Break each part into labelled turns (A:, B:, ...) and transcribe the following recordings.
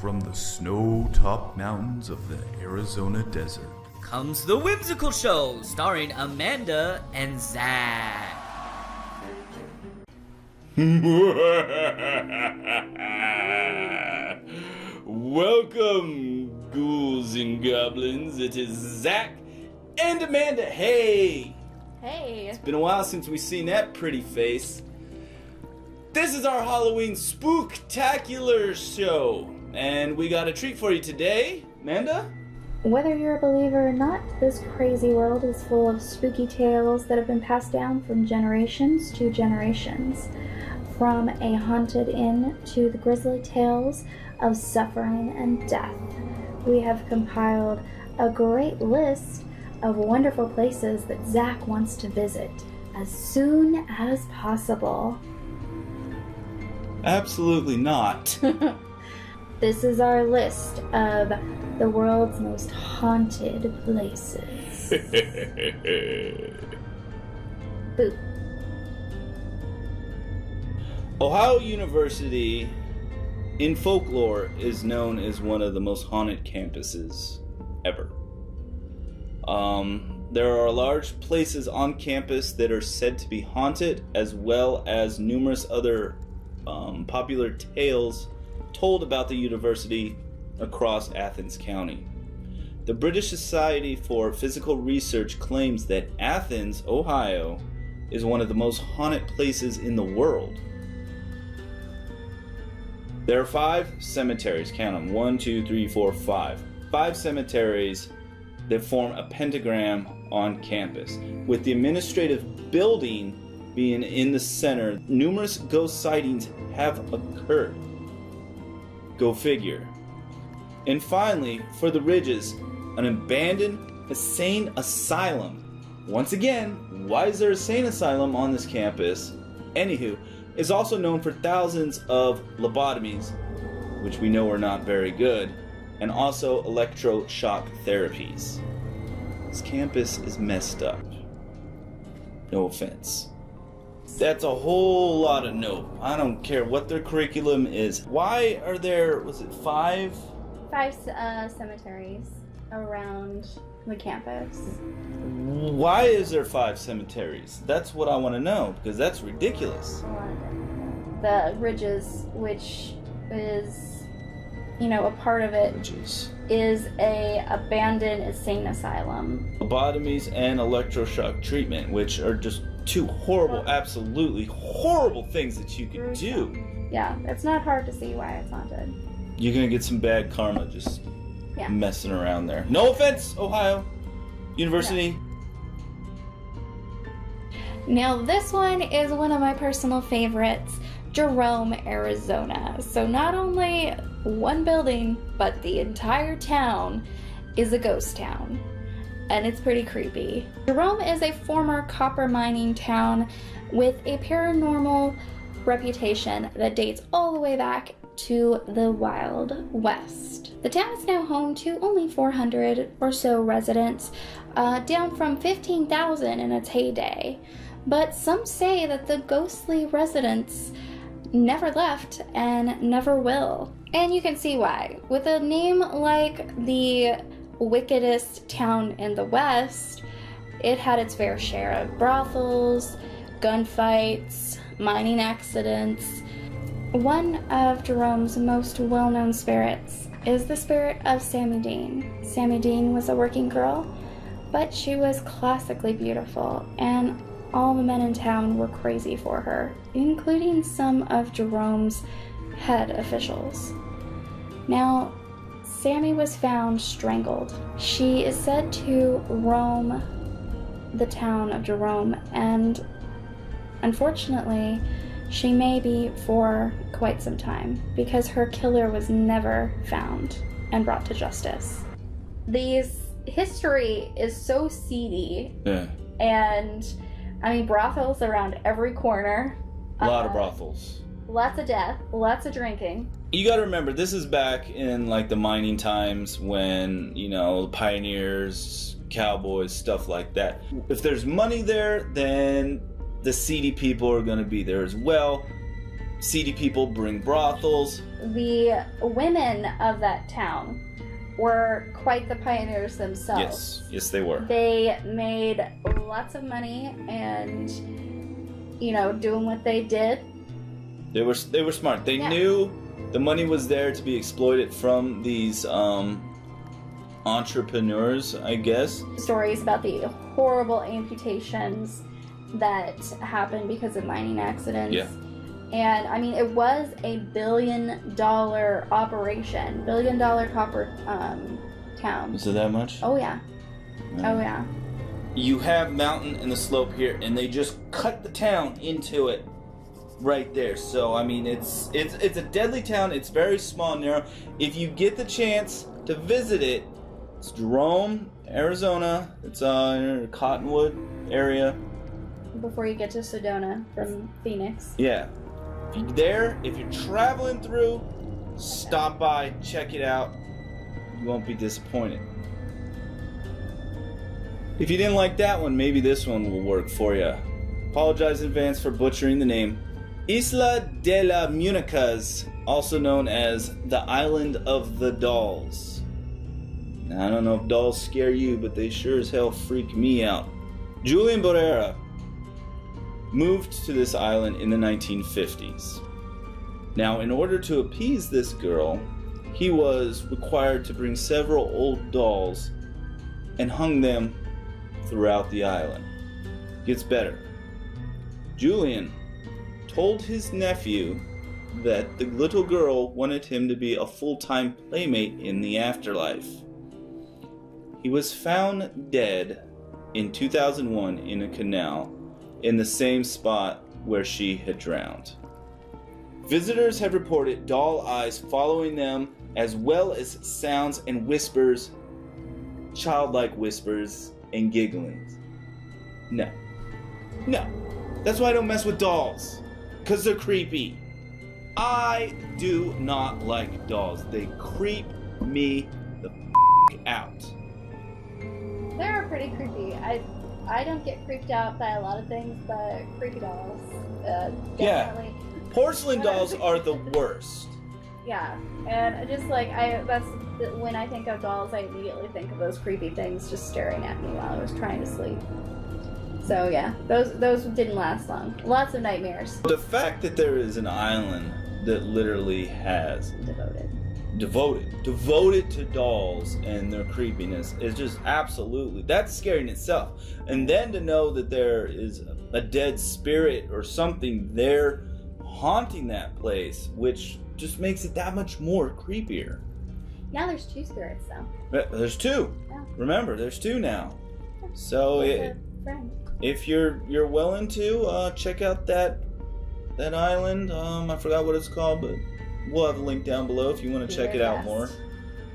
A: From the snow-topped mountains of the Arizona desert
B: comes the Whimsical Show, starring Amanda and Zach.
C: Welcome, ghouls and goblins. It is Zach and Amanda. Hey!
D: Hey!
C: It's been a while since we've seen that pretty face. This is our Halloween spooktacular show, and we got a treat for you today. Amanda?
D: Whether you're a believer or not, this crazy world is full of spooky tales that have been passed down from generations to generations. From a haunted inn to the grisly tales of suffering and death, we have compiled a great list of wonderful places that Zach wants to visit as soon as possible.
C: Absolutely not.
D: This is our list of the world's most haunted places. Boo.
C: Ohio University, in folklore, is known as one of the most haunted campuses ever. There are large places on campus that are said to be haunted, as well as numerous other popular tales told about the university across Athens County. The British Society for Physical Research claims that Athens, Ohio, is one of the most haunted places in the world. There are 5 cemeteries, count them, 1, 2, 3, 4, 5. 5 cemeteries that form a pentagram on campus, with the administrative building being in the center. Numerous ghost sightings have occurred. Go figure. And finally, for the Ridges, an abandoned insane asylum. Once again, why is there a insane asylum on this campus? Anywho, is also known for thousands of lobotomies, which we know are not very good, and also electroshock therapies. This campus is messed up. No offense. That's a whole lot of no. I don't care what their curriculum is. Why are there, was it 5?
D: 5 cemeteries around the campus.
C: Why is there 5 cemeteries? That's what I want to know, because that's ridiculous.
D: The Ridges, which is, a part of it, is a abandoned insane asylum.
C: Lobotomies and electroshock treatment, which are just 2 horrible, absolutely horrible things that you can do.
D: Yeah, it's not hard to see why it's haunted.
C: You're gonna get some bad karma just messing around there. No offense, Ohio University.
D: Now this one is one of my personal favorites, Jerome, Arizona. So not only one building, but the entire town is a ghost town. And it's pretty creepy. Jerome is a former copper mining town with a paranormal reputation that dates all the way back to the Wild West. The town is now home to only 400 or so residents, down from 15,000 in its heyday. But some say that the ghostly residents never left and never will. And you can see why. With a name like the wickedest town in the West, it had its fair share of brothels, gunfights, mining accidents. One of Jerome's most well-known spirits is the spirit of Sammy Dean. Sammy Dean was a working girl, but she was classically beautiful, and all the men in town were crazy for her, including some of Jerome's head officials. Now, Sammy was found strangled. She is said to roam the town of Jerome, and unfortunately, she may be for quite some time because her killer was never found and brought to justice. This history is so seedy.
C: Yeah.
D: And, brothels around every corner.
C: A lot of brothels.
D: Lots of death, lots of drinking.
C: You gotta remember, this is back in the mining times when, pioneers, cowboys, stuff like that. If there's money there, then the seedy people are gonna be there as well. seedy people bring brothels.
D: The women of that town were quite the pioneers themselves.
C: Yes, they were.
D: They made lots of money and, doing what they did.
C: They were smart. They knew the money was there to be exploited from these entrepreneurs, I guess.
D: Stories about the horrible amputations that happened because of mining accidents.
C: Yeah.
D: And, I mean, it was a $1 billion operation. $1 billion copper town.
C: Is it that much?
D: Oh, yeah. Oh, yeah.
C: You have mountain and the slope here, and they just cut the town into it right there. So, I mean, it's a deadly town. It's very small and narrow. If you get the chance to visit it, it's Jerome, Arizona. It's in Cottonwood area.
D: Before you get to Sedona from Phoenix.
C: Yeah. If you're traveling through, stop by, check it out. You won't be disappointed. If you didn't like that one, maybe this one will work for you. Apologize in advance for butchering the name. Isla de las Muñecas, also known as the Island of the Dolls. Now, I don't know if dolls scare you, but they sure as hell freak me out. Julian Barrera moved to this island in the 1950s. Now, in order to appease this girl, he was required to bring several old dolls and hung them throughout the island. Gets better. Julian told his nephew that the little girl wanted him to be a full-time playmate in the afterlife. He was found dead in 2001 in a canal in the same spot where she had drowned. Visitors have reported doll eyes following them, as well as sounds and whispers, childlike whispers and gigglings. No. That's why I don't mess with dolls, because they're creepy. I do not like dolls. They creep me the out.
D: They're pretty creepy. I don't get creeped out by a lot of things, but creepy dolls, definitely.
C: Yeah. Porcelain dolls are the worst.
D: Yeah, and I just that's when I think of dolls, I immediately think of those creepy things just staring at me while I was trying to sleep. So yeah, those didn't last long. Lots of nightmares.
C: The fact that there is an island that literally has devoted to dolls and their creepiness is just absolutely, that's scary in itself. And then to know that there is a dead spirit or something there haunting that place, which just makes it that much more creepier.
D: Now there's 2 spirits though.
C: There's 2.
D: Yeah.
C: Remember, there's 2 now. So if you're willing to check out that island, I forgot what it's called, but we'll have a link down below if you want to check it out more.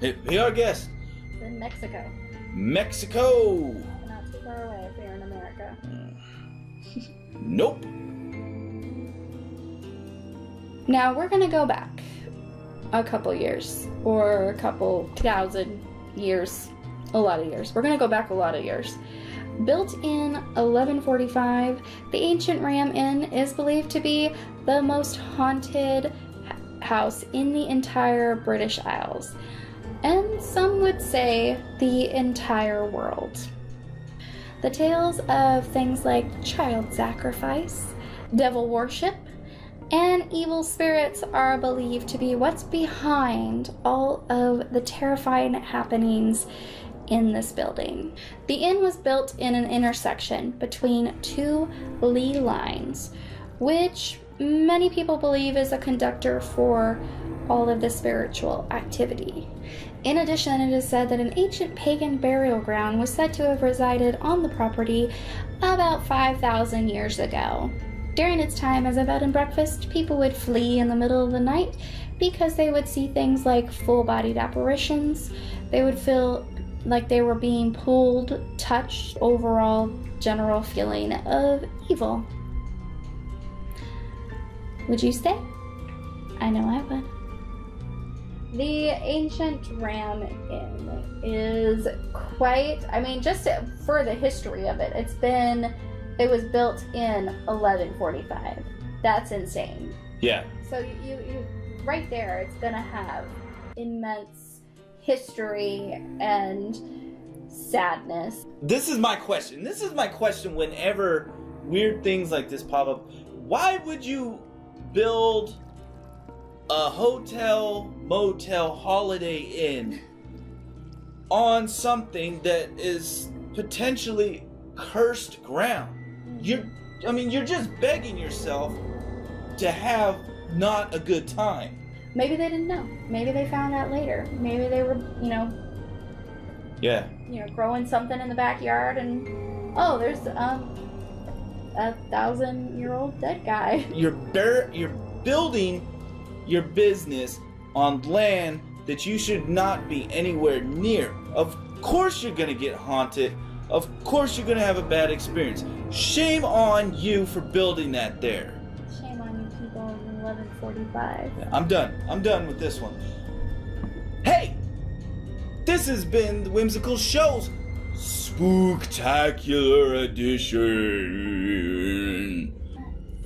C: Be our guest.
D: It's in Mexico.
C: Mexico!
D: Not too far away if you're in America.
C: Nope.
D: Now we're gonna go back a couple years, or a couple thousand years, a lot of years. We're gonna go back a lot of years. Built in 1145, the ancient Ram Inn is believed to be the most haunted house in the entire British Isles, and some would say the entire world. The tales of things like child sacrifice, devil worship, and evil spirits are believed to be what's behind all of the terrifying happenings in this building. The inn was built in an intersection between 2 ley lines, which many people believe is a conductor for all of the spiritual activity. In addition, it is said that an ancient pagan burial ground was said to have resided on the property about 5,000 years ago. During its time as a bed and breakfast, people would flee in the middle of the night because they would see things like full-bodied apparitions. They would feel like they were being pulled, touched, overall general feeling of evil. Would you stay? I know I would. The ancient Ram Inn is quite, just for the history of it, it was built in 1145. That's insane.
C: Yeah.
D: So you right there, it's gonna have immense history and sadness.
C: This is my question. Whenever weird things like this pop up. Why would you build a hotel, motel, Holiday Inn on something that is potentially cursed ground? You're just begging yourself to have not a good time.
D: Maybe they didn't know. Maybe they found out later. Maybe they were,
C: Yeah.
D: growing something in the backyard, and there's a 1,000-year-old dead guy.
C: You're building your business on land that you should not be anywhere near. Of course you're gonna get haunted. Of course you're gonna have a bad experience. Shame on you for building that there.
D: Shame on you people in 1145.
C: I'm done with this one. Hey! This has been the Whimsical Show's Spooktacular Edition.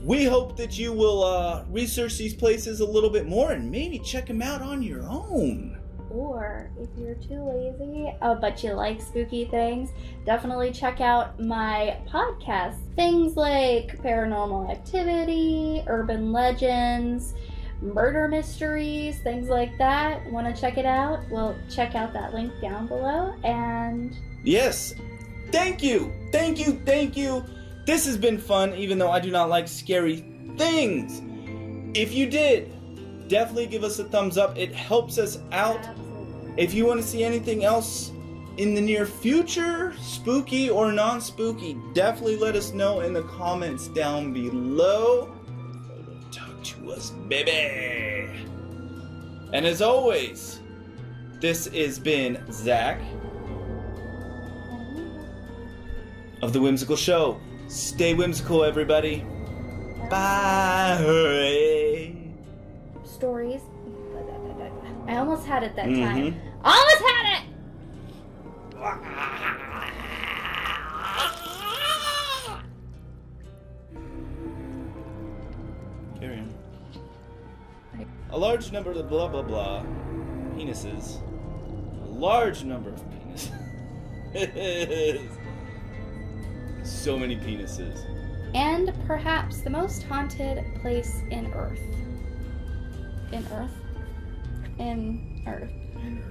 C: We hope that you will research these places a little bit more and maybe check them out on your own.
D: Or if you're too lazy, but you like spooky things, definitely check out my podcast. Things like paranormal activity, urban legends, murder mysteries, things like that. Want to check it out? Well, check out that link down below. And
C: yes, thank you. This has been fun, even though I do not like scary things. If you did, definitely give us a thumbs up. It helps us out.
D: absolutely.
C: If you want to see anything else in the near future, spooky or non-spooky, definitely let us know in the comments down below. Talk to us, baby. And as always, this has been Zach of The Whimsical Show. Stay whimsical, everybody. Bye.
D: Stories. I almost had it that time. Almost had it!
C: Carry on. A large number of blah blah blah penises. A large number of penises. So many penises.
D: And perhaps the most haunted place in Earth. In Earth? In Earth.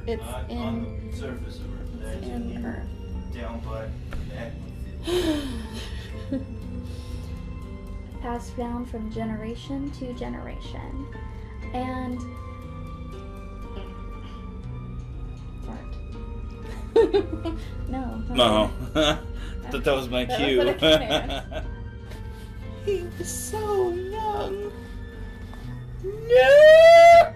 D: It's in
C: on the surface of Earth.
D: It's in Earth.
C: Down by
D: Passed down from generation to generation. And fart. No.
C: No. Thought that was my
D: That
C: cue.
D: was what I command.
C: He was so young. No!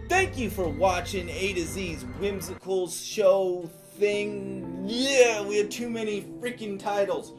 C: Thank you for watching A to Z's Whimsical Show thing. Yeah, we had too many freaking titles.